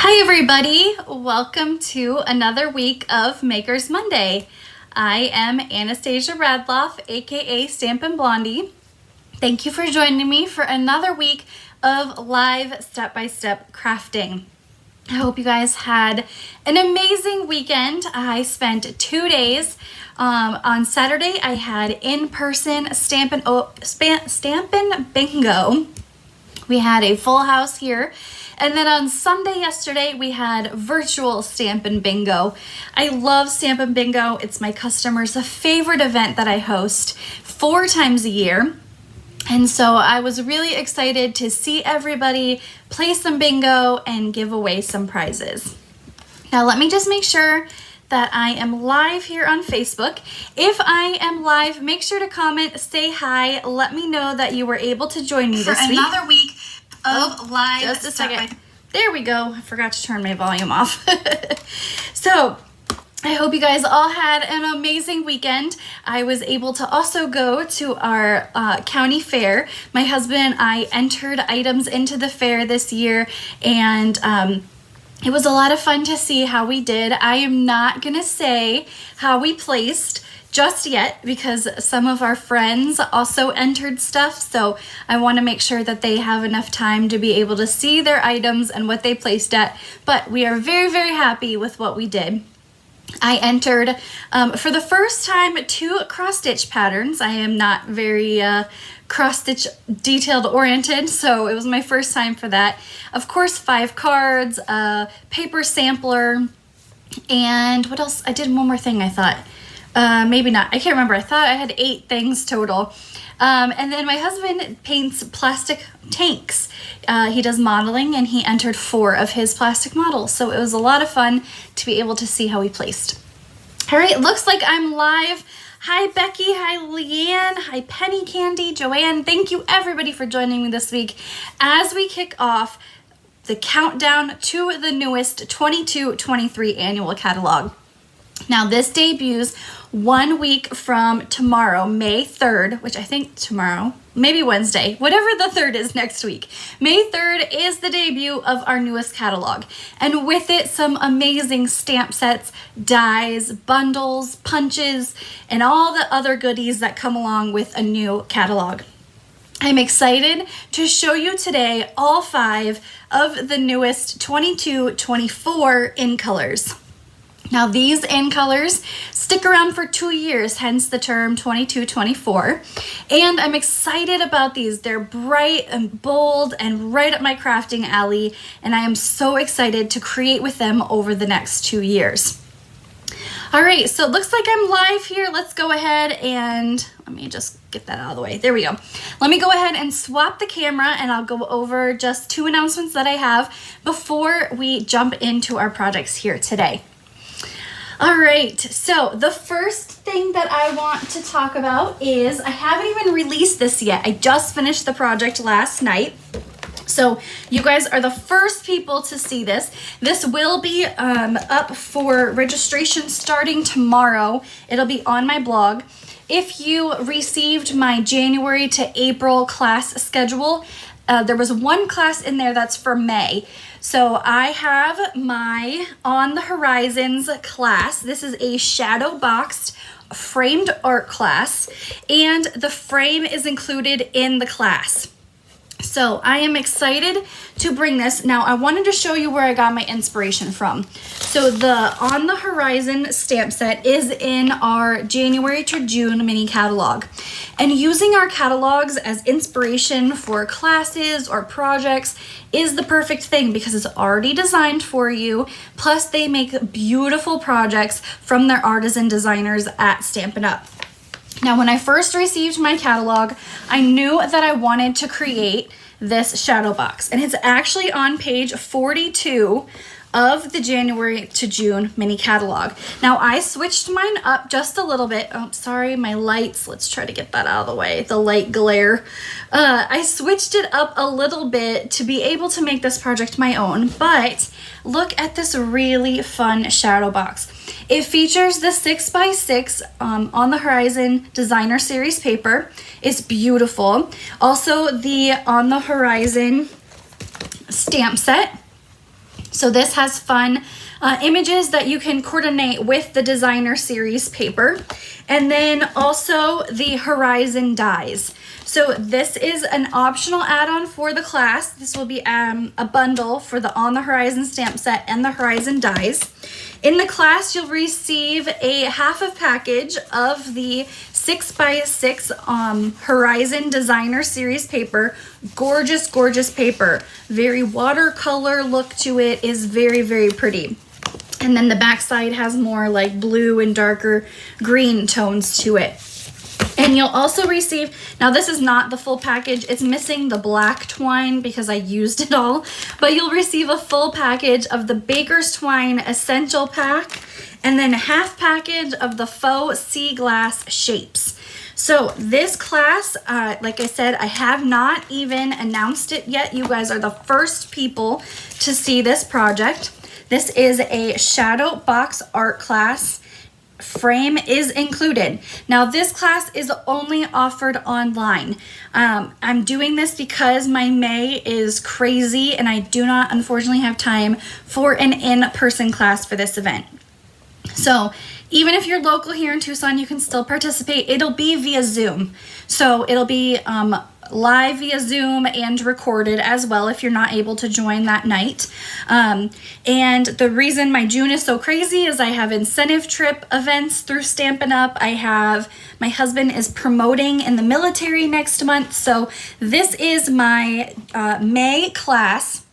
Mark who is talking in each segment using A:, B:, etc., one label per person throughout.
A: Hi everybody, welcome to another week of Makers Monday. I am Anastasia Radloff, aka Stampin' Blondie. Thank you for joining me for another week of live step-by-step crafting. I hope you guys had an amazing weekend. I spent 2 days. On Saturday I had in-person Stampin' Bingo. We had a full house here. And then on Sunday yesterday, we had virtual Stampin' Bingo. I love Stampin' Bingo. It's my customers' favorite event that I host 4 times a year. And so I was really excited to see everybody play some bingo and give away some prizes. Now let me just make sure that I am live here on Facebook. If I am live, make sure to comment, say hi, let me know that you were able to join me this week.
B: Another week of live.
A: Just a second. There we go. I forgot to turn my volume off. So I hope you guys all had an amazing weekend. I was able to also go to our county fair. My husband and I entered items into the fair this year, and it was a lot of fun to see how we did. I am not going to say how we placed just yet because some of our friends also entered stuff, so I want to make sure that they have enough time to be able to see their items and what they placed at, but we are very, very happy with what we did. I entered, for the first time, 2 cross-stitch patterns. I am not very cross-stitch detailed oriented, so it was my first time for that. Of course, 5 cards, a paper sampler, and what else? I did one more thing, I thought. Maybe not. I can't remember. I thought I had 8 things total. And then my husband paints plastic tanks. He does modeling, and he entered 4 of his plastic models. So it was a lot of fun to be able to see how he placed. All right, looks like I'm live. Hi, Becky. Hi, Leanne. Hi, Penny Candy, Joanne. Thank you, everybody, for joining me this week as we kick off the countdown to the newest 22-23 annual catalog. Now, this debuts 1 week from tomorrow, May 3rd, which I think tomorrow, maybe Wednesday, whatever the 3rd is next week. May 3rd is the debut of our newest catalog, and with it, some amazing stamp sets, dies, bundles, punches, and all the other goodies that come along with a new catalog. I'm excited to show you today all 5 of the newest 22-24 in colors. Now these in colors stick around for 2 years, hence the term 22-24. And I'm excited about these. They're bright and bold and right up my crafting alley, and I am so excited to create with them over the next 2 years. All right, so it looks like I'm live here. Let's go ahead and let me just get that out of the way. There we go. Let me go ahead and swap the camera, and I'll go over just 2 announcements that I have before we jump into our projects here today. All right, so the first thing that I want to talk about is I haven't even released this yet. I just finished the project last night. So you guys are the first people to see this. This will be up for registration starting tomorrow. It'll be on my blog. If you received my January to April class schedule, there was 1 class in there that's for May. So I have my On the Horizons class. This is a shadow boxed framed art class, and the frame is included in the class. So I am excited to bring this. Now I wanted to show you where I got my inspiration from. So the On the Horizon stamp set is in our January to June mini catalog. And using our catalogs as inspiration for classes or projects is the perfect thing because it's already designed for you. Plus they make beautiful projects from their artisan designers at Stampin' Up! Now, when I first received my catalog, I knew that I wanted to create this shadow box, and it's actually on page 42 of the January to June mini catalog. Now, I switched mine up just a little bit. Oh, sorry, my lights. Let's try to get that out of the way, the light glare. I switched it up a little bit to be able to make this project my own, but look at this really fun shadow box. It features the 6x6 On the Horizon Designer Series paper. It's beautiful. Also, the On the Horizon stamp set. So this has fun images that you can coordinate with the designer series paper. And then also the Horizon dies. So this is an optional add-on for the class. This will be a bundle for the On the Horizon stamp set and the Horizon dies. In the class, you'll receive a half a package of the 6x6 Horizon Designer Series paper. Gorgeous, gorgeous paper. Very watercolor look to it, is very, very pretty. And then the back side has more like blue and darker green tones to it. And you'll also receive, now this is not the full package, it's missing the black twine because I used it all, but you'll receive a full package of the Baker's Twine Essential Pack and then a half package of the faux sea glass shapes. So this class, like I said, I have not even announced it yet. You guys are the first people to see this project. This is a shadow box art class. Frame is included. Now this class is only offered online. I'm doing this because my May is crazy and I do not unfortunately have time for an in-person class for this event. So even if you're local here in Tucson, you can still participate. It'll be via Zoom. So it'll be live via Zoom and recorded as well if you're not able to join that night. And the reason my June is so crazy is I have incentive trip events through Stampin' Up. My husband is promoting in the military next month. So this is my May class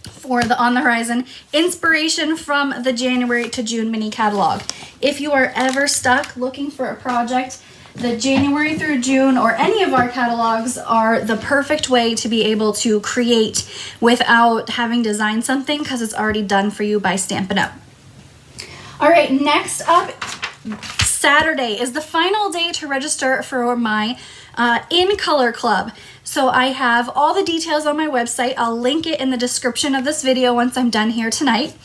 A: for the On the Horizon inspiration from the January to June mini catalog. If you are ever stuck looking for a project, the January through June or any of our catalogs are the perfect way to be able to create without having designed something because it's already done for you by Stampin' Up. All right, next up, Saturday is the final day to register for my In Color Club. So I have all the details on my website. I'll link it in the description of this video once I'm done here tonight.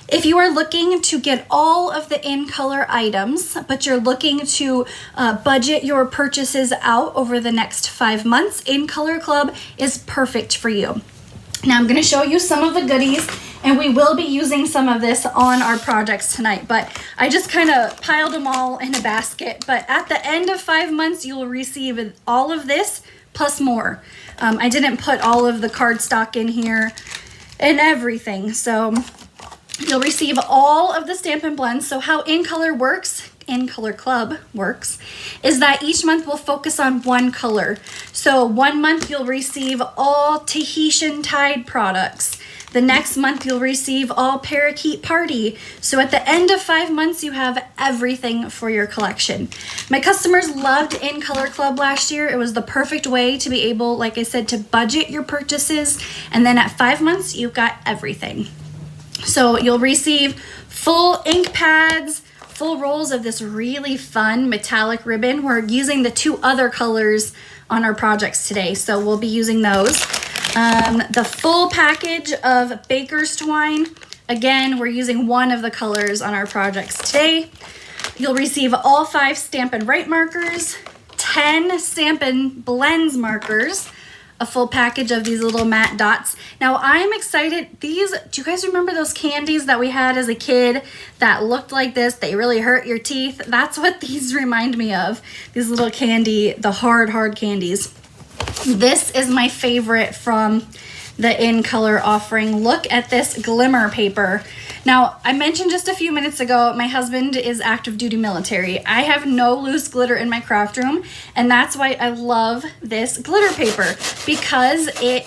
A: If you are looking to get all of the In Color items, but you're looking to budget your purchases out over the next 5 months, In Color Club is perfect for you. Now I'm going to show you some of the goodies, and we will be using some of this on our projects tonight, but I just kind of piled them all in a basket. But at the end of 5 months, you will receive all of this plus more. I didn't put all of the cardstock in here and everything, so you'll receive all of the Stampin' Blends. So how In Color works, In Color Club works, is that each month we'll focus on one color. So 1 month you'll receive all Tahitian Tide products. The next month you'll receive all Parakeet Party. So at the end of 5 months you have everything for your collection. My customers loved In Color Club last year. It was the perfect way to be able, like I said, to budget your purchases. And then at 5 months you've got everything. So you'll receive full ink pads, full rolls of this really fun metallic ribbon. We're using the 2 other colors on our projects today, so we'll be using those. The full package of Baker's Twine. Again, we're using 1 of the colors on our projects today. You'll receive all 5 Stampin' Write markers, 10 Stampin' Blends markers, a full package of these little matte dots. Now I'm excited. Do you guys remember those candies that we had as a kid that looked like this? They really hurt your teeth. That's what these remind me of. These little candy, the hard candies. This is my favorite from the In Color offering. Look at this glimmer paper. Now, I mentioned just a few minutes ago, my husband is active duty military. I have no loose glitter in my craft room, and that's why I love this glitter paper, because it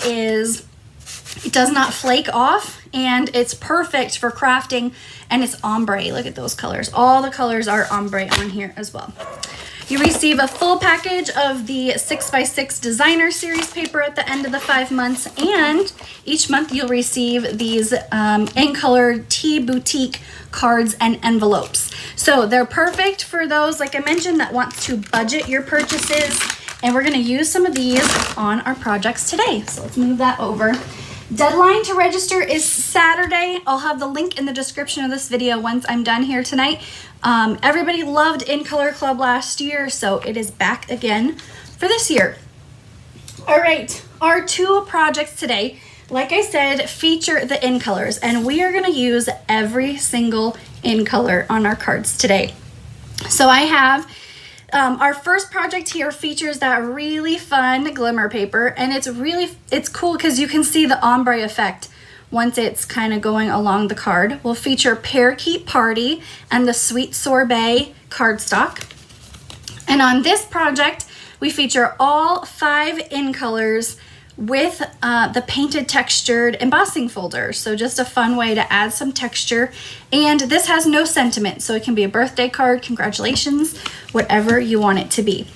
A: does not flake off, and it's perfect for crafting, and it's ombre. Look at those colors. All the colors are ombre on here as well. You receive a full package of the 6x6 Designer Series paper at the end of the 5 months, and each month you'll receive these In Color Tea Boutique cards and envelopes. So they're perfect for those, like I mentioned, that want to budget your purchases, and we're going to use some of these on our projects today. So let's move that over. Deadline to register is Saturday. I'll have the link in the description of this video once I'm done here tonight. Everybody loved In Color Club last year, so it is back again for this year. All right, our 2 projects today. like I said, feature the in colors, and we are gonna use every single in color on our cards today. So I have our first project here features that really fun glimmer paper, and it's cool because you can see the ombre effect once it's kind of going along the card. We'll feature Parakeet Party and the Sweet Sorbet cardstock. And on this project, we feature all 5 in colors with the painted textured embossing folder. So just a fun way to add some texture. And this has no sentiment, so it can be a birthday card, congratulations, whatever you want it to be.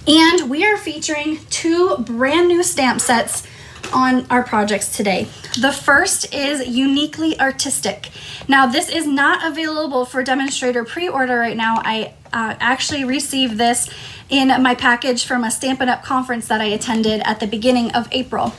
A: And we are featuring 2 brand new stamp sets on our projects today. The first is Uniquely Artistic. Now this is not available for demonstrator pre-order right now. I actually received this in my package from a Stampin' Up! Conference that I attended at the beginning of April.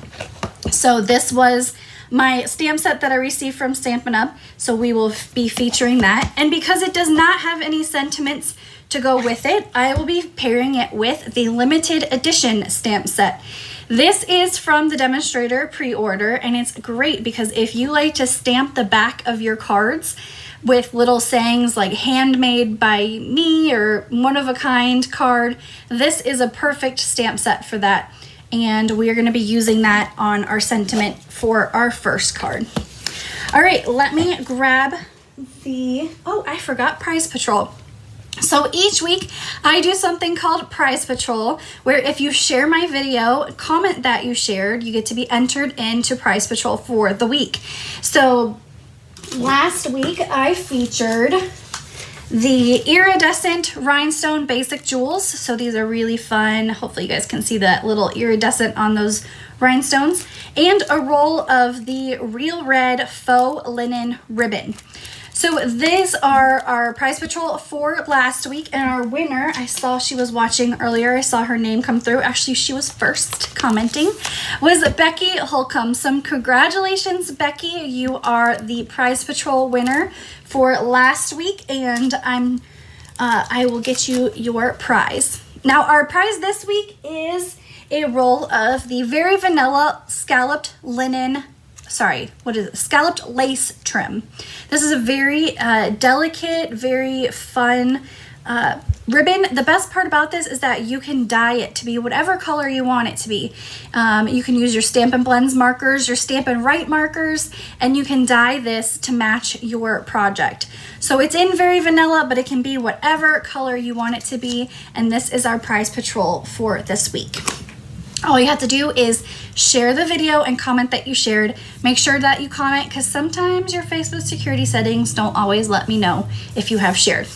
A: So this was my stamp set that I received from Stampin' Up! So we will be featuring that. And because it does not have any sentiments to go with it, I will be pairing it with the limited edition stamp set. This is from the demonstrator pre-order, and it's great because if you like to stamp the back of your cards with little sayings like handmade by me or one of a kind card, this is a perfect stamp set for that. And we are going to be using that on our sentiment for our first card. All right, let me grab I forgot Prize Patrol. So each week I do something called Prize Patrol, where if you share my video, comment that you shared, you get to be entered into Prize Patrol for the week. So last week I featured the iridescent rhinestone basic jewels. So these are really fun. Hopefully you guys can see that little iridescent on those rhinestones, and a roll of the Real Red faux linen ribbon. So these are our Prize Patrol for last week, and our winner, I saw she was watching earlier, I saw her name come through, actually she was first commenting, was Becky Holcomb. Some congratulations, Becky, you are the Prize Patrol winner for last week, and I will get you your prize. Now our prize this week is a roll of the Very Vanilla scalloped scalloped lace trim. This is a very delicate, very fun ribbon. The best part about this is that you can dye it to be whatever color you want it to be. You can use your Stampin' Blends markers, your Stampin' Write markers, and you can dye this to match your project. So it's in Very Vanilla, but it can be whatever color you want it to be, and this is our Prize Patrol for this week. All you have to do is share the video and comment that you shared. Make sure that you comment because sometimes your Facebook security settings don't always let me know if you have shared.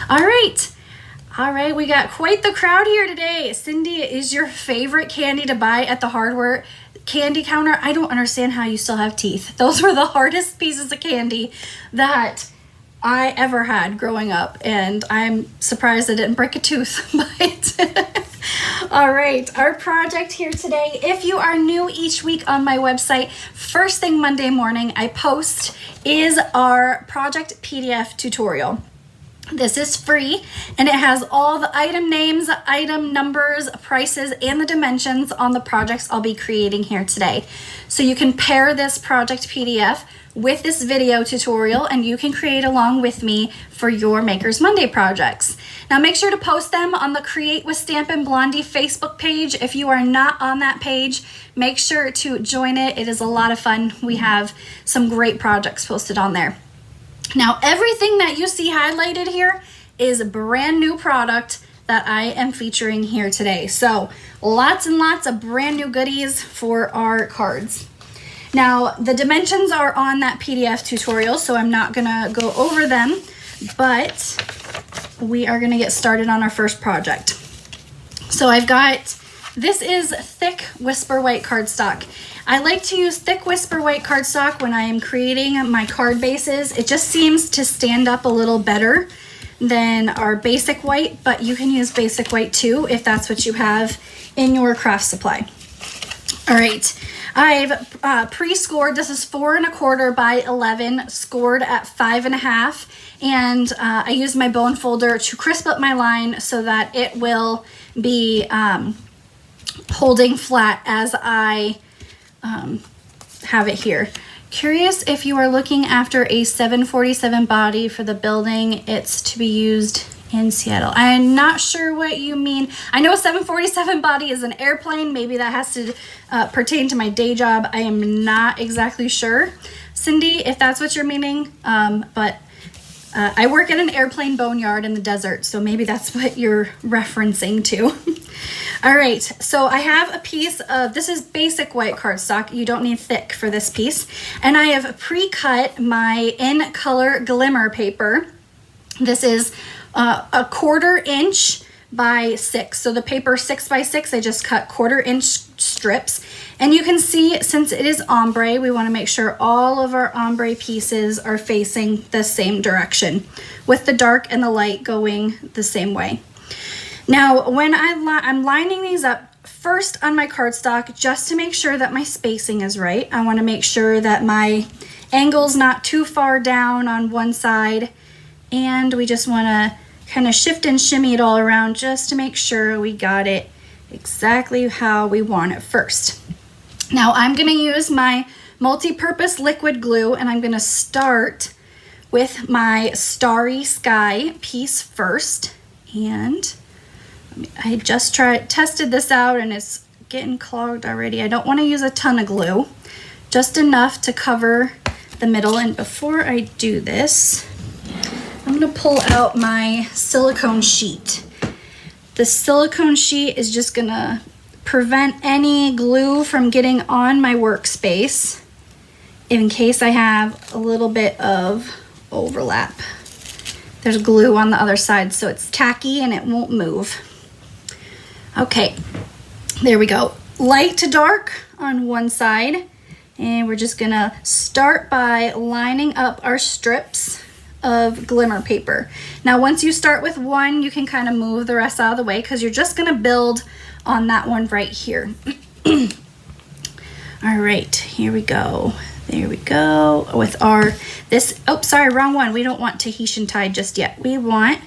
A: All right, we got quite the crowd here today. Cindy, is your favorite candy to buy at the hardware candy counter? I don't understand how you still have teeth. Those were the hardest pieces of candy that I ever had growing up, and I'm surprised I didn't break a tooth, but all right, our project here today, if you are new each week on my website, first thing Monday morning I post is our project PDF tutorial. This is free, and it has all the item names, item numbers, prices, and the dimensions on the projects I'll be creating here today. So you can pair this project PDF with this video tutorial, and you can create along with me for your Makers Monday projects. Now make sure to post them on the Create with Stampin' Blondie Facebook page. If you are not on that page, make sure to join it. It is a lot of fun. We have some great projects posted on there. Now everything that you see highlighted here is a brand new product that I am featuring here today. So lots and lots of brand new goodies for our cards. Now the dimensions are on that PDF tutorial, so I'm not gonna go over them, but we are gonna get started on our first project. So this is thick Whisper White cardstock. I like to use thick Whisper White cardstock when I am creating my card bases. It just seems to stand up a little better than our basic white, but you can use basic white too if that's what you have in your craft supply. All right, I've pre-scored. This is 4 1/4 by 11, scored at 5 1/2, and I use my bone folder to crisp up my line so that it will be holding flat as I have it here. Curious if you are looking after a 747 body for the building. It's to be used in Seattle. I'm not sure what you mean. I know a 747 body is an airplane. Maybe that has to pertain to my day job. I am not exactly sure, Cindy, if that's what you're meaning. But I work at an airplane boneyard in the desert, so maybe that's what you're referencing to. All right, so I have a piece of, this is basic white cardstock. You don't need thick for this piece. And I have pre-cut my in color glimmer paper. This is a 1/4 inch by 6. So the paper 6 by 6, I just cut 1/4 inch strips. And you can see, since it is ombre, we want to make sure all of our ombre pieces are facing the same direction, with the dark and the light going the same way. Now, when I'm lining these up first on my cardstock, just to make sure that my spacing is right. I want to make sure that my angle's not too far down on one side, and we just want to kind of shift and shimmy it all around just to make sure we got it exactly how we want it first. Now, I'm going to use my multi-purpose liquid glue, and I'm going to start with my Starry Sky piece first. And I just tested this out, and it's getting clogged already. I don't want to use a ton of glue, just enough to cover the middle. And before I do this, I'm going to pull out my silicone sheet. The silicone sheet is just going to prevent any glue from getting on my workspace in case I have a little bit of overlap. There's glue on the other side, so it's tacky and it won't move. Okay, there we go. Light to dark on one side, and we're just gonna start by lining up our strips of glimmer paper. Now, once you start with one, you can kind of move the rest out of the way because you're just gonna build on that one right here. All right, here we go. There we go with our, sorry, wrong one. We don't want Tahitian Tide just yet. We want,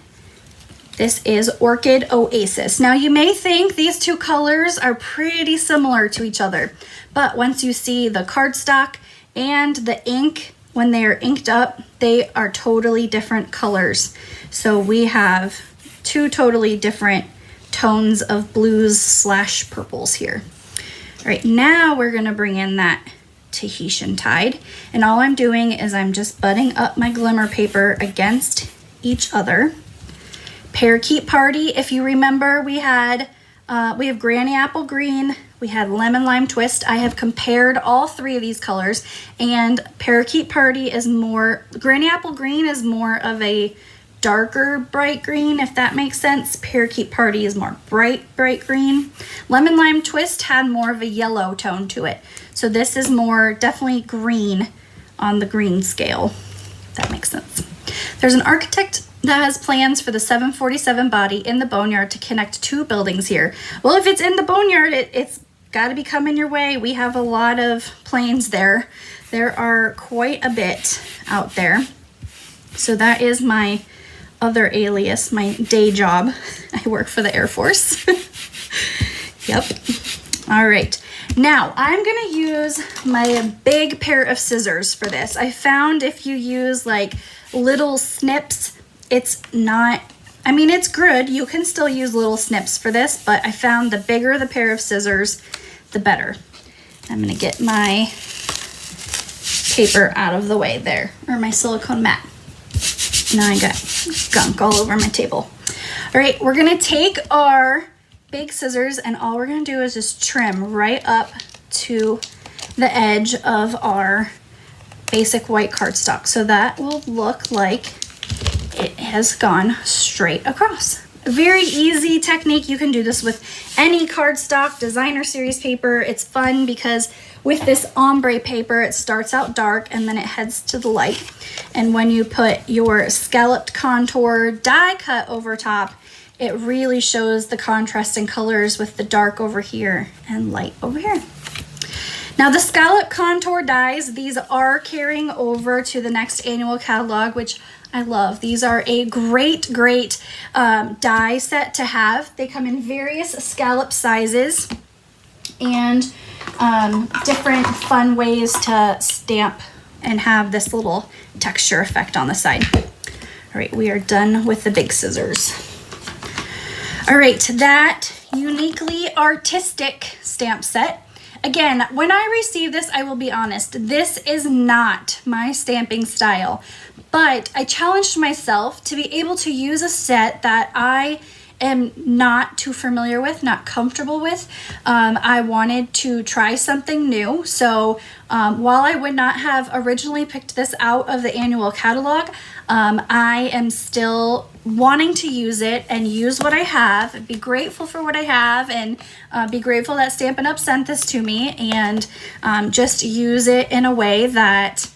A: this is Orchid Oasis. Now, you may think these two colors are pretty similar to each other, but once you see the cardstock and the ink, when they are inked up, they are totally different colors. So we have two totally different tones of blues / purples here. All right, now we're gonna bring in that Tahitian Tide, and all I'm doing is I'm just butting up my glimmer paper against each other. Parakeet Party, if you remember, we have Granny Apple Green, we had Lemon Lime Twist. I have compared all three of these colors, and Parakeet Party is more, Granny Apple Green is more of a darker bright green, if that makes sense. Parakeet Party is more bright green. Lemon Lime Twist had more of a yellow tone to it. So this is more definitely green on the green scale, if that makes sense. There's an architect that has plans for the 747 body in the boneyard to connect two buildings here. Well, if it's in the boneyard, it's got to be coming your way. We have a lot of planes there. There are quite a bit out there. So that is my other alias, my day job. I work for the Air Force. Yep. All right. Now, I'm going to use my big pair of scissors for this. I found if you use like little snips, it's not, I mean, it's good. You can still use little snips for this, but I found the bigger the pair of scissors, the better. I'm going to get my paper out of the way there, or my silicone mat. Now I got gunk all over my table. All right, we're going to take our big scissors, and all we're going to do is just trim right up to the edge of our basic white cardstock. So that will look like it has gone straight across. A very easy technique. You can do this with any cardstock, designer series paper. It's fun because with this ombre paper, it starts out dark and then it heads to the light. And when you put your scalloped contour die cut over top, it really shows the contrast in colors with the dark over here and light over here. Now, the scallop contour dies, these are carrying over to the next annual catalog, which I love. These are a great die set to have. They come in various scallop sizes, and different fun ways to stamp and have this little texture effect on the side. All right, we are done with the big scissors. All right, that uniquely artistic stamp set. Again, when I received this, I will be honest, this is not my stamping style, but I challenged myself to be able to use a set that I am not too familiar with, not comfortable with. I wanted to try something new. So while I would not have originally picked this out of the annual catalog, I am still wanting to use it and use what I have, be grateful for what I have, and be grateful that Stampin' Up! Sent this to me, and just use it in a way that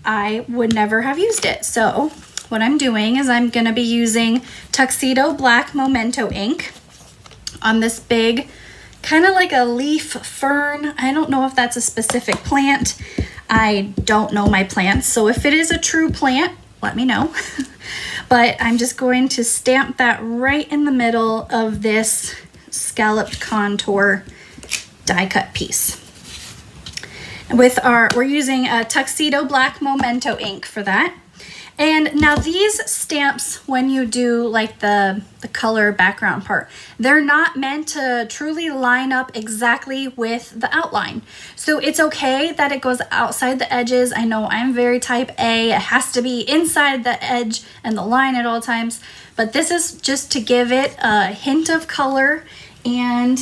A: I would never have used it. So what I'm doing is I'm going to be using Tuxedo Black Memento ink on this big, kind of like a leaf fern. I don't know if that's a specific plant. I don't know my plants, so if it is a true plant, let me know. But I'm just going to stamp that right in the middle of this scalloped contour die cut piece. We're using a Tuxedo Black Memento ink for that. And now these stamps, when you do like the color background part, they're not meant to truly line up exactly with the outline. So it's okay that it goes outside the edges. I know I'm very type A. It has to be inside the edge and the line at all times. But this is just to give it a hint of color and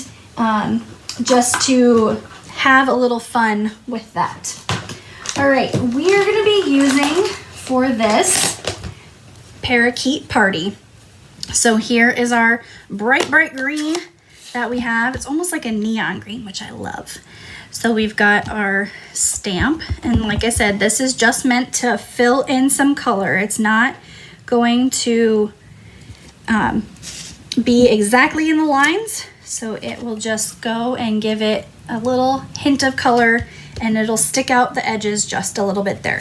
A: just to have a little fun with that. All right, we are going to be using for this Parakeet Party. So here is our bright green that we have. It's almost like a neon green, which I love. So we've got our stamp, and like I said, this is just meant to fill in some color. It's not going to be exactly in the lines, so it will just go and give it a little hint of color, and it'll stick out the edges just a little bit there.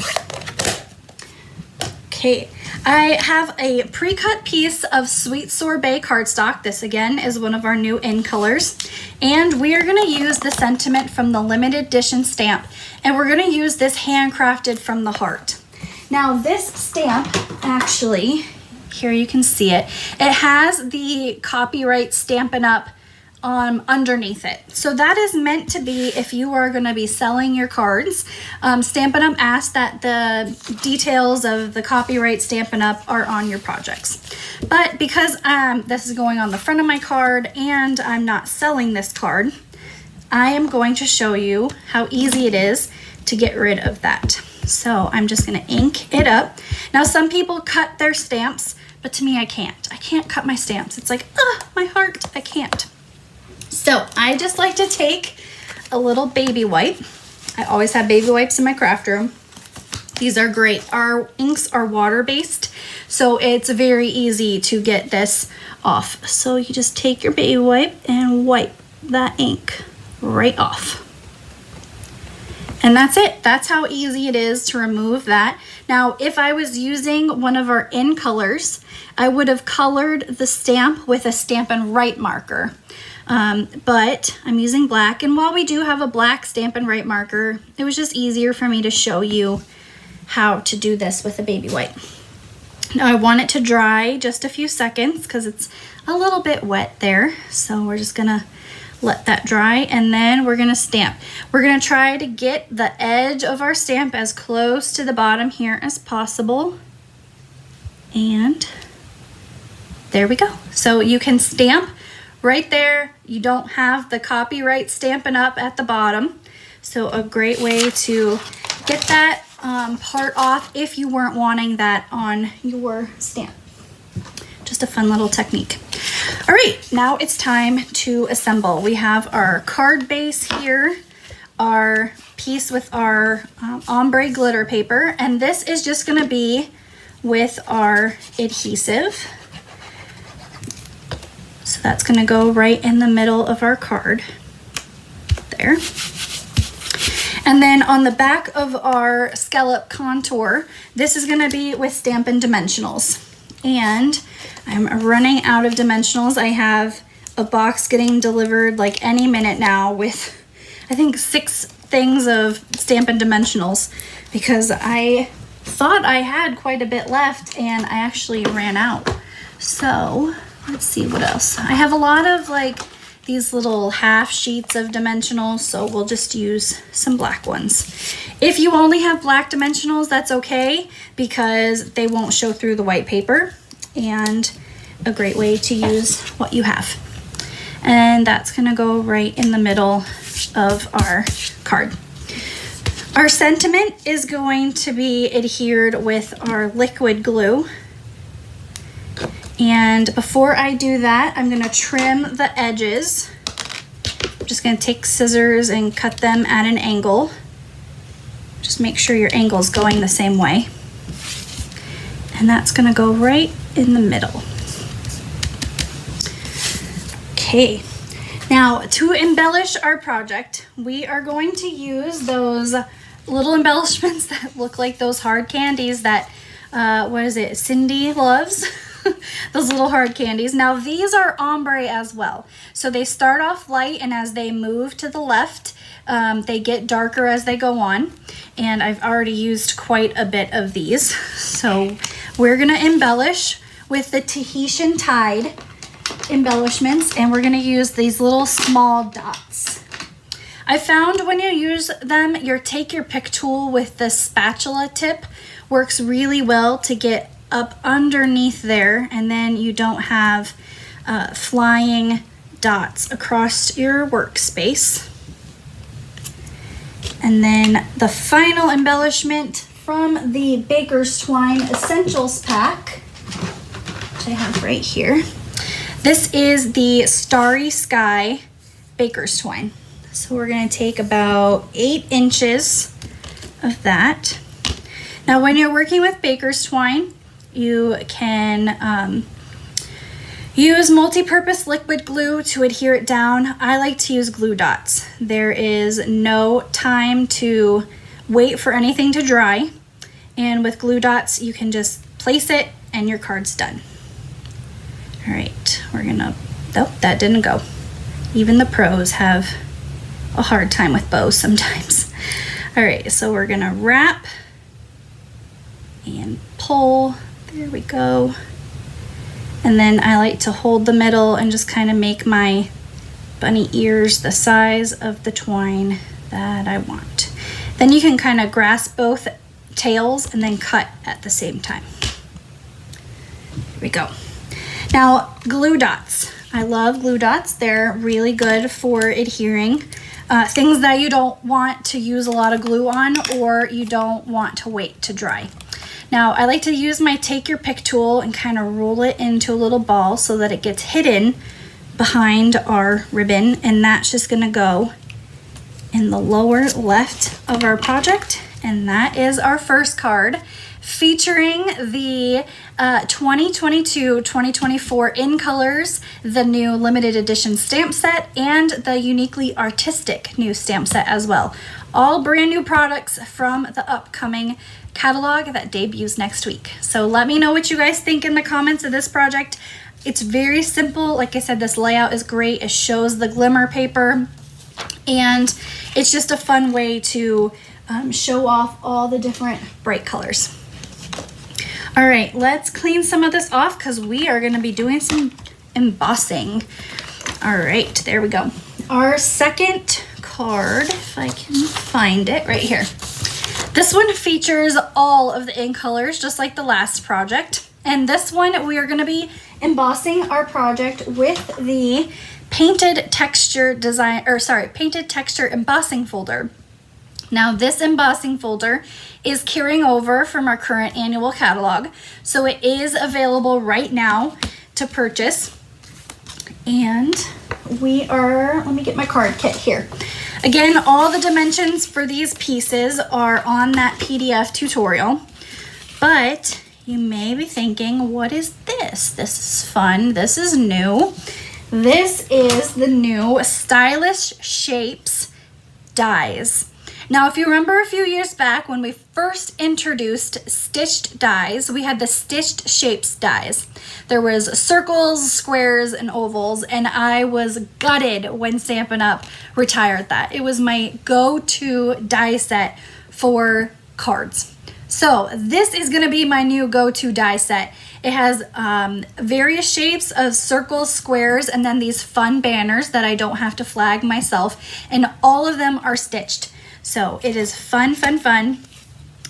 A: Okay, I have a pre-cut piece of Sweet Sorbet cardstock. This again is one of our new in colors. And we are gonna use the sentiment from the limited edition stamp. And we're gonna use this handcrafted from the heart. Now this stamp, actually, here you can see it. It has the copyright Stampin' Up! Underneath it. So that is meant to be if you are going to be selling your cards. Stampin' Up! Asks that the details of the copyright Stampin' Up! Are on your projects. But because this is going on the front of my card and I'm not selling this card, I am going to show you how easy it is to get rid of that. So I'm just going to ink it up. Now some people cut their stamps, but to me I can't. I can't cut my stamps. It's like, my heart, I can't. So I just like to take a little baby wipe. I always have baby wipes in my craft room. These are great. Our inks are water-based, so it's very easy to get this off. So you just take your baby wipe and wipe that ink right off. And that's it. That's how easy it is to remove that. Now, if I was using one of our in colors, I would have colored the stamp with a Stampin' Write marker. But I'm using black, and while we do have a black Stampin' Write marker, it was just easier for me to show you how to do this with a baby wipe. Now I want it to dry just a few seconds because it's a little bit wet there. So we're just gonna let that dry, and then we're gonna stamp. We're gonna try to get the edge of our stamp as close to the bottom here as possible. And there we go. So you can stamp right there. You don't have the copyright Stampin' Up! At the bottom. So a great way to get that part off if you weren't wanting that on your stamp. Just a fun little technique. All right, now it's time to assemble. We have our card base here, our piece with our ombre glitter paper, and this is just gonna be with our adhesive. So that's gonna go right in the middle of our card, there. And then on the back of our scallop contour, this is gonna be with Stampin' Dimensionals. And I'm running out of dimensionals. I have a box getting delivered like any minute now with, I think 6 things of Stampin' Dimensionals because I thought I had quite a bit left and I actually ran out. So let's see what else. I have a lot of like these little half sheets of dimensionals, so we'll just use some black ones. If you only have black dimensionals, that's okay because they won't show through the white paper, and a great way to use what you have. And that's gonna go right in the middle of our card. Our sentiment is going to be adhered with our liquid glue. And before I do that, I'm gonna trim the edges. I'm just gonna take scissors and cut them at an angle. Just make sure your angle is going the same way. And that's gonna go right in the middle. Okay, now to embellish our project, we are going to use those little embellishments that look like those hard candies that, what is it, Cindy loves? Those little hard candies. Now these are ombre as well. So they start off light, and as they move to the left, they get darker as they go on. And I've already used quite a bit of these. So we're gonna embellish with the Tahitian Tide embellishments, and we're gonna use these little small dots. I found when you use them, take your pick tool with the spatula tip works really well to get up underneath there, and then you don't have flying dots across your workspace. And then the final embellishment from the Baker's Twine Essentials pack, which I have right here. This is the Starry Sky Baker's Twine. So we're going to take about 8 inches of that. Now when you're working with Baker's Twine, you can use multi-purpose liquid glue to adhere it down. I like to use glue dots. There is no time to wait for anything to dry. And with glue dots, you can just place it and your card's done. All right, we're gonna, oh, that didn't go. Even the pros have a hard time with bows sometimes. All right, so we're gonna wrap and pull. There we go. And then I like to hold the middle and just kind of make my bunny ears the size of the twine that I want. Then you can kind of grasp both tails and then cut at the same time. Here we go. Now, glue dots. I love glue dots. They're really good for adhering. Things that you don't want to use a lot of glue on, or you don't want to wait to dry. Now, I like to use my take your pick tool and kind of roll it into a little ball so that it gets hidden behind our ribbon, and that's just gonna go in the lower left of our project. And that is our first card featuring the 2022-2024 In Colors, the new limited edition stamp set, and the uniquely artistic new stamp set as well. All brand new products from the upcoming catalog that debuts next week. So let me know what you guys think in the comments of this project. It's very simple. Like I said, this layout is great. It shows the glimmer paper, and it's just a fun way to show off all the different bright colors. All right, let's clean some of this off because we are going to be doing some embossing. All right, there we go. Our second card, if I can find it right here. This one features all of the In Colors, just like the last project. And this one, we are going to be embossing our project with the painted texture embossing folder. Now, this embossing folder is carrying over from our current annual catalog, so it is available right now to purchase. And we are, let me get my card kit here. Again, all the dimensions for these pieces are on that PDF tutorial, but you may be thinking, what is this? This is fun. This is new. This is the new Stylish Shapes dies. Now, if you remember a few years back when we first introduced stitched dies, we had the stitched shapes dies. There was circles, squares, and ovals, and I was gutted when Stampin' Up! Retired that. It was my go-to die set for cards. So this is going to be my new go-to die set. It has various shapes of circles, squares, and then these fun banners that I don't have to flag myself, and all of them are stitched. So it is fun, fun, fun,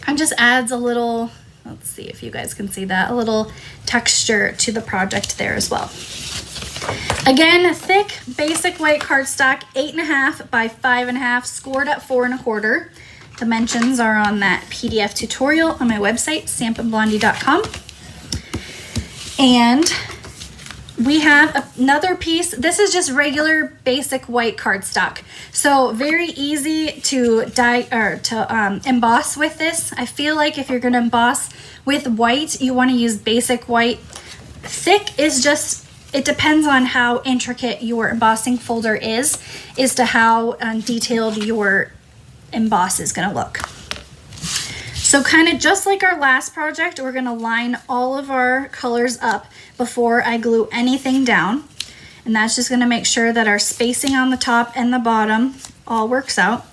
A: and just adds a little, let's see if you guys can see that, a little texture to the project there as well. Again, thick, basic white cardstock, 8.5 by 5.5, scored at 4 1/4. Dimensions are on that PDF tutorial on my website, stampinblondie.com. And we have another piece. This is just regular basic white cardstock. So very easy to emboss with this. I feel like if you're gonna emboss with white, you wanna use basic white. Thick is just, it depends on how intricate your embossing folder is to how detailed your emboss is gonna look. So kind of just like our last project, we're gonna line all of our colors up before I glue anything down. And that's just gonna make sure that our spacing on the top and the bottom all works out.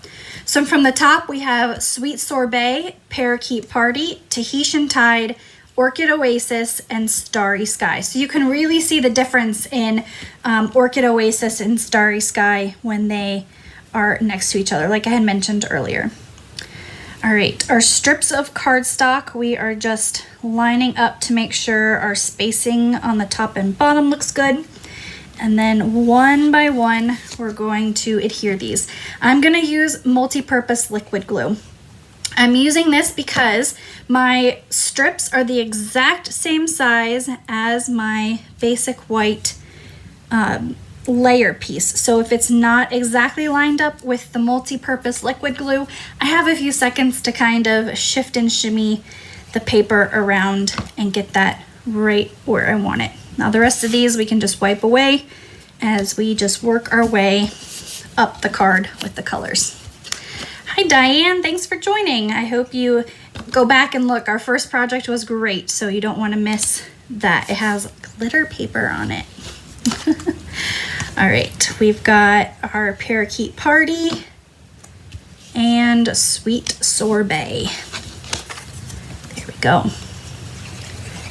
A: So from the top, we have Sweet Sorbet, Parakeet Party, Tahitian Tide, Orchid Oasis, and Starry Sky. So you can really see the difference in Orchid Oasis and Starry Sky when they are next to each other, like I had mentioned earlier. All right, our strips of cardstock, we are just lining up to make sure our spacing on the top and bottom looks good. And then one by one, we're going to adhere these. I'm gonna use multi-purpose liquid glue. I'm using this because my strips are the exact same size as my basic white layer piece. So if it's not exactly lined up with the multi-purpose liquid glue, I have a few seconds to kind of shift and shimmy the paper around and get that right where I want it. Now the rest of these we can just wipe away as we just work our way up the card with the colors. Hi Diane, thanks for joining. I hope you go back and look. Our first project was great, so you don't want to miss that. It has glitter paper on it. All right, we've got our Parakeet Party and Sweet Sorbet. There we go.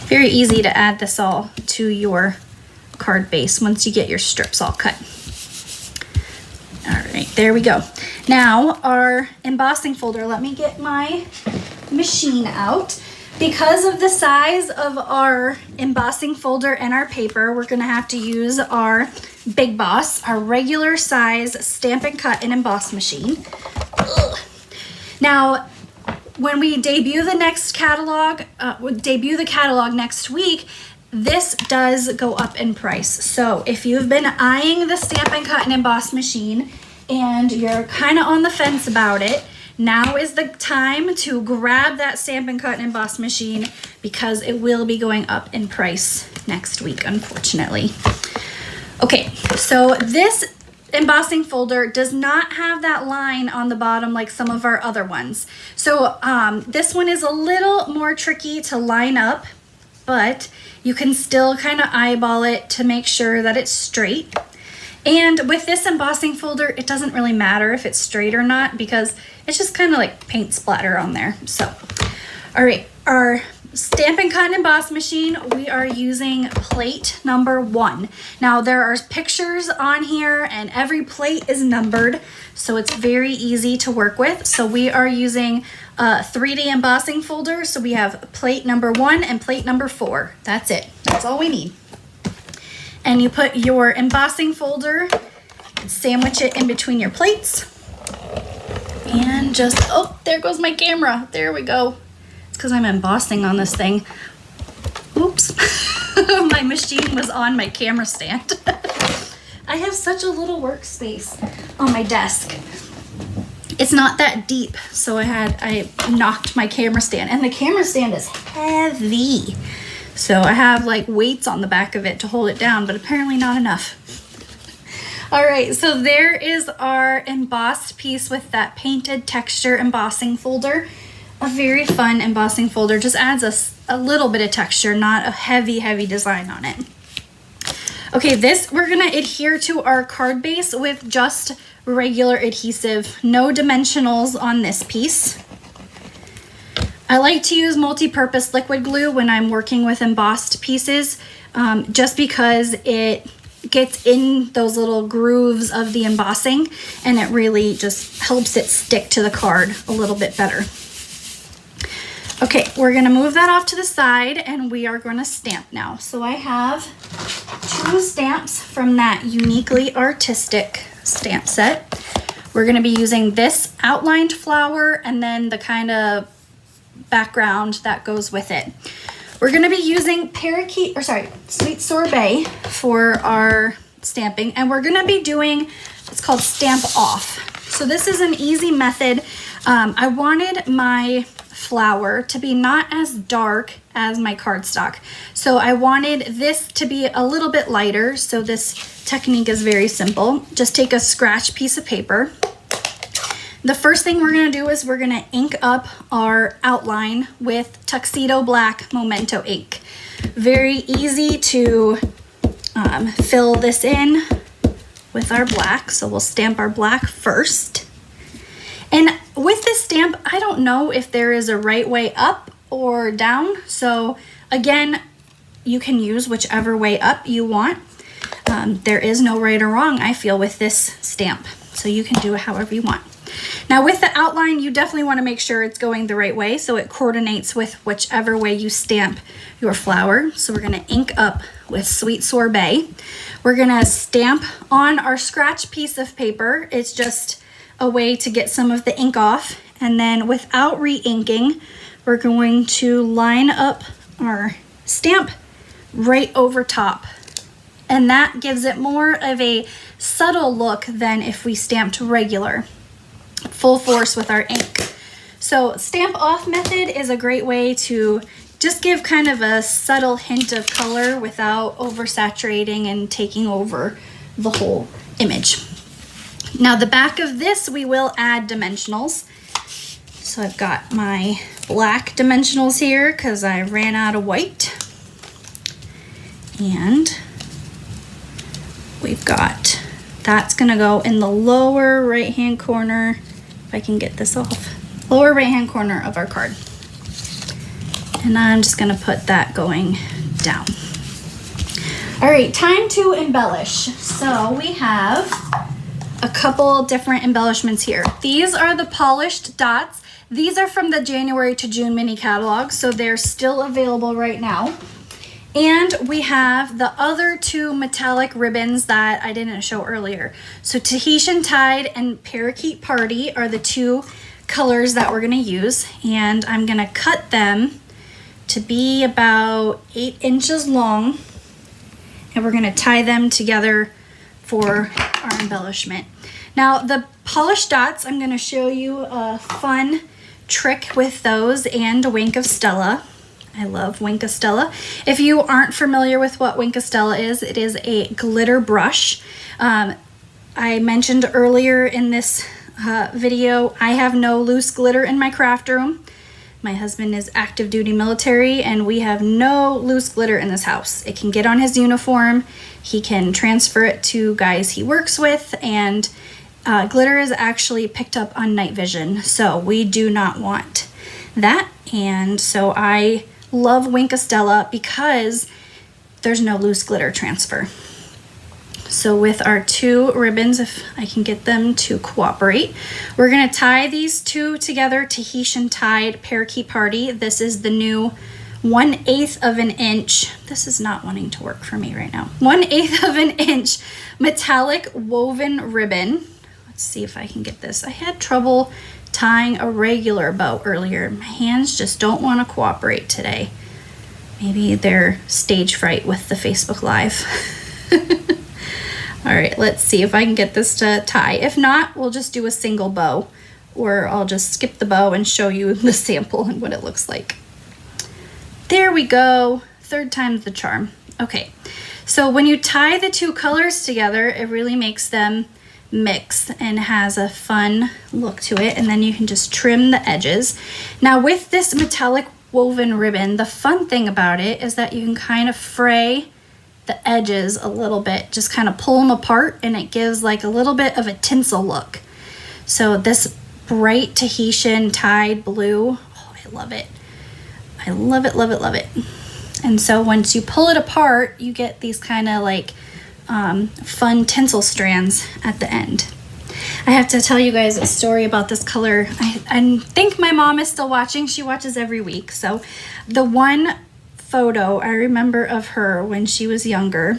A: Very easy to add this all to your card base once you get your strips all cut. All right, there we go. Now our embossing folder, let me get my machine out. Because of the size of our embossing folder and our paper, we're gonna have to use our Big Boss, our regular size Stampin' Cut and Emboss machine. Ugh. Now, when we debut the next catalog, debut the catalog next week, this does go up in price. So if you've been eyeing the Stampin' Cut and Emboss machine and you're kind of on the fence about it, now is the time to grab that Stampin' Cut and Emboss machine because it will be going up in price next week, unfortunately. Okay, so this embossing folder does not have that line on the bottom like some of our other ones. So this one is a little more tricky to line up, but you can still kind of eyeball it to make sure that it's straight. And with this embossing folder, it doesn't really matter if it's straight or not because it's just kind of like paint splatter on there. So, all right, our Stampin' Cut and Emboss machine, we are using plate number 1. Now there are pictures on here and every plate is numbered, so it's very easy to work with. So we are using a 3D embossing folder. So we have plate number 1 and plate number 4. That's it, that's all we need. And you put your embossing folder, sandwich it in between your plates, and just, oh, there goes my camera. There we go. It's because I'm embossing on this thing. Oops. My machine was on my camera stand. I have such a little workspace on my desk. It's not that deep, so I knocked my camera stand, and the camera stand is heavy. So I have like weights on the back of it to hold it down, but apparently not enough. All right, so there is our embossed piece with that painted texture embossing folder. A very fun embossing folder, just adds a little bit of texture, not a heavy design on it. Okay, this we're gonna adhere to our card base with just regular adhesive, no dimensionals on this piece. I like to use multi-purpose liquid glue when I'm working with embossed pieces, just because it gets in those little grooves of the embossing and it really just helps it stick to the card a little bit better. Okay, we're gonna move that off to the side and we are gonna stamp now. So I have 2 stamps from that Uniquely Artistic stamp set. We're gonna be using this outlined flower and then the kind of background that goes with it. We're gonna be using Sweet Sorbet for our stamping, and we're gonna be doing, it's called Stamp Off. So this is an easy method. I wanted my flower to be not as dark as my cardstock. So I wanted this to be a little bit lighter. So this technique is very simple. Just take a scratch piece of paper. The first thing we're gonna do is we're gonna ink up our outline with Tuxedo Black Memento ink. Very easy to fill this in with our black. So we'll stamp our black first. And with this stamp, I don't know if there is a right way up or down. So again, you can use whichever way up you want. There is no right or wrong, I feel, with this stamp. So you can do it however you want. Now with the outline, you definitely want to make sure it's going the right way so it coordinates with whichever way you stamp your flower. So we're going to ink up with Sweet Sorbet. We're going to stamp on our scratch piece of paper. It's just a way to get some of the ink off. And then without re-inking, we're going to line up our stamp right over top. And that gives it more of a subtle look than if we stamped regular. Full force with our ink. So Stamp Off method is a great way to just give kind of a subtle hint of color without oversaturating and taking over the whole image. Now the back of this, we will add dimensionals. So I've got my black dimensionals here because I ran out of white. And we've got, that's gonna go in the lower right-hand corner. If I can get this off. Lower right-hand corner of our card. And I'm just gonna put that going down. All right, time to embellish. So we have a couple different embellishments here. These are the polished dots. These are from the January to June mini catalog, so they're still available right now. And we have the other 2 metallic ribbons that I didn't show earlier. So Tahitian Tide and Parakeet Party are the 2 colors that we're gonna use. And I'm gonna cut them to be about 8 inches long. And we're gonna tie them together for our embellishment. Now the polished dots, I'm gonna show you a fun trick with those and a Wink of Stella. I love Wink of Stella. If you aren't familiar with what Wink of Stella is, it is a glitter brush. I mentioned earlier in this video, I have no loose glitter in my craft room. My husband is active duty military and we have no loose glitter in this house. It can get on his uniform. He can transfer it to guys he works with, and glitter is actually picked up on night vision. So we do not want that. And so I love Wink of Stella because there's no loose glitter transfer. So with our 2 ribbons, if I can get them to cooperate, we're gonna tie these 2 together, Tahitian Tide, Parakeet Party. This is the new 1/8 of an inch. This is not wanting to work for me right now. 1/8 of an inch metallic woven ribbon. Let's see if I can get this. I had trouble tying a regular bow earlier. My hands just don't want to cooperate today. Maybe they're stage fright with the Facebook Live. All right, let's see if I can get this to tie. If not, we'll just do a single bow, or I'll just skip the bow and show you the sample and what it looks like. There we go. 3rd time's the charm. Okay, So when you tie the two colors together, it really makes them mix and has a fun look to it. And then you can just trim the edges. Now with this metallic woven ribbon, the fun thing about it is that you can kind of fray the edges a little bit, just kind of pull them apart, and it gives like a little bit of a tinsel look. So this bright Tahitian dyed blue, oh, I love it. I love it, love it, love it. And so once you pull it apart, you get these kind of like fun tinsel strands at the end. I have to tell you guys a story about this color. I think my mom is still watching. She watches every week. So the one photo I remember of her when she was younger,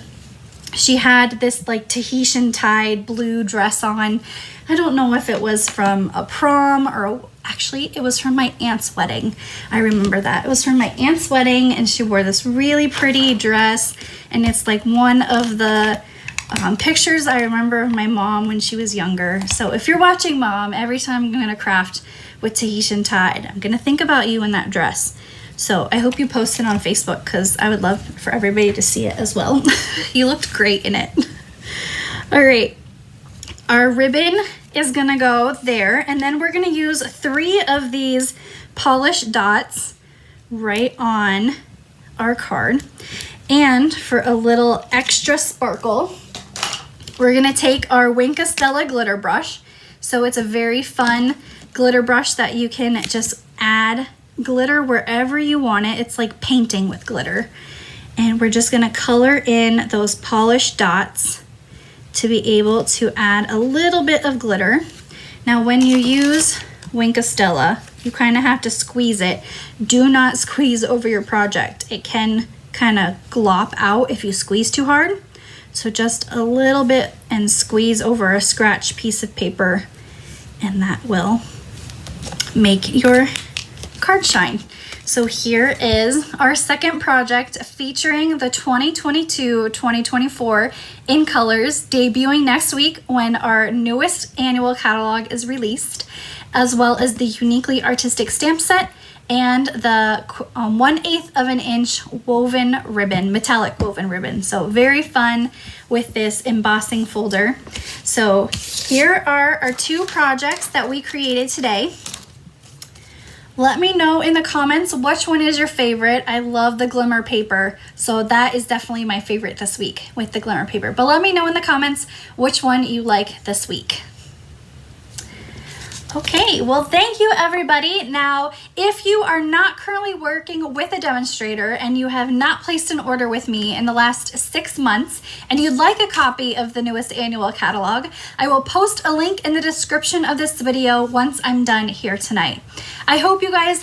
A: she had this like Tahitian dyed blue dress on. I don't know if it was from a prom or actually it was from my aunt's wedding. I remember that. It was from my aunt's wedding, and she wore this really pretty dress, and it's like one of the pictures I remember of my mom when she was younger. So if you're watching, Mom, every time I'm going to craft with Tahitian dyed, I'm going to think about you in that dress. So I hope you post it on Facebook, because I would love for everybody to see it as well. You looked great in it. All right. Our ribbon is going to go there, and then we're going to use 3 of these polished dots right on our card. And for a little extra sparkle, we're going to take our Wink of Stella glitter brush. So it's a very fun glitter brush that you can just add glitter wherever you want it. It's like painting with glitter. And we're just going to color in those polished dots to be able to add a little bit of glitter. Now when you use Wink of Stella, you kind of have to squeeze it. Do not squeeze over your project. It can kind of glop out if you squeeze too hard. So just a little bit and squeeze over a scratched piece of paper, and that will make your card shine. So here is our second project featuring the 2022-2024 in colors, debuting next week when our newest annual catalog is released, as well as the uniquely artistic stamp set and the 1/8 of an inch woven ribbon, metallic woven ribbon. So very fun with this embossing folder. So here are our 2 projects that we created today. Let me know in the comments which one is your favorite. I love the glimmer paper, so that is definitely my favorite this week with the glimmer paper. But let me know in the comments which one you like this week. Okay, well, thank you, everybody. Now, if you are not currently working with a demonstrator and you have not placed an order with me in the last 6 months and you'd like a copy of the newest annual catalog, I will post a link in the description of this video once I'm done here tonight. I hope you guys